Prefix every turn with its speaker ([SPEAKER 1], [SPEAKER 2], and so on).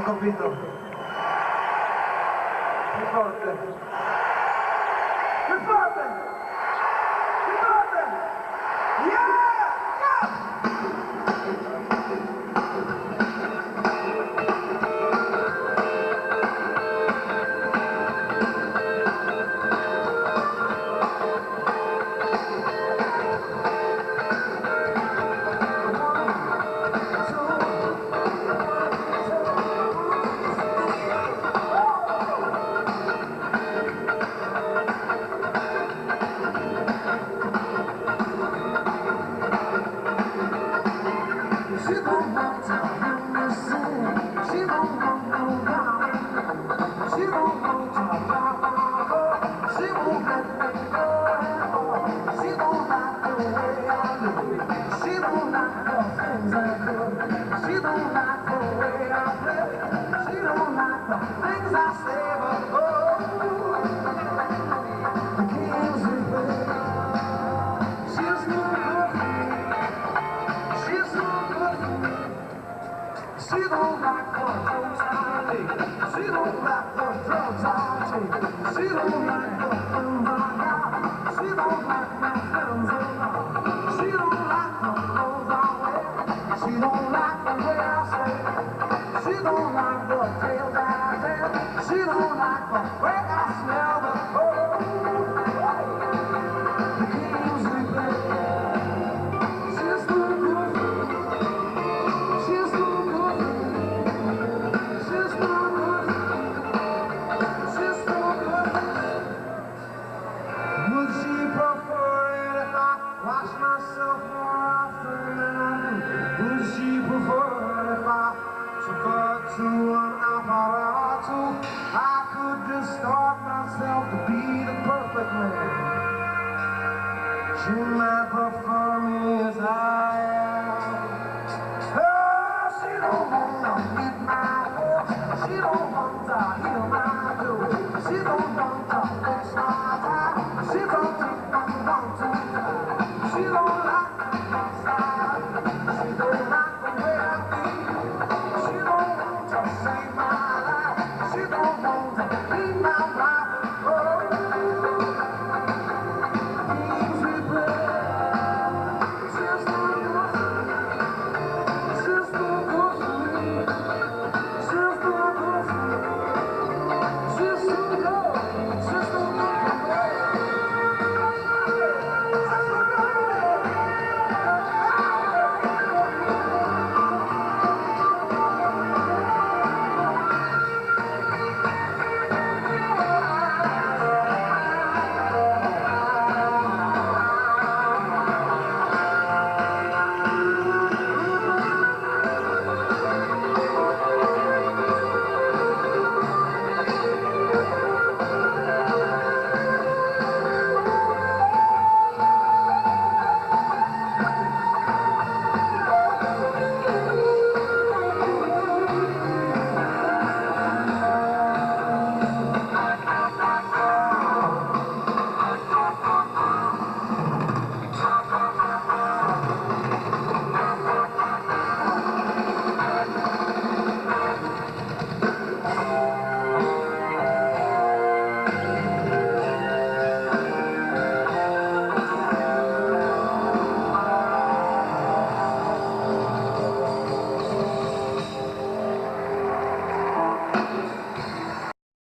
[SPEAKER 1] capito? Più forte! Più forte! Più forte! Yeah! She don't want to hear me sing. She don't want no rhyme. She don't want to rhyme. She won't let me go at all. She don't like the way I look. She don't like the things I do. She don't like the way I play. She don't like the things I say, but oh, the games we play. She's no good for me. She's no good for me. She don't like the drugs I take. She don't like the drugs I take. She don't like the friends I got. She don't like my friends around. She don't like the clothes I wear. She don't like the way I say. She don't like the tales that I tell. She don't like the way I smell the the games we play. She's no good for me. She's no good for me. She's no good for me. She's no good for me. Would she prefer it if I wash myself more often than I do? Would she prefer it if I took her to an apparato? I could just start myself to be the perfect man. She might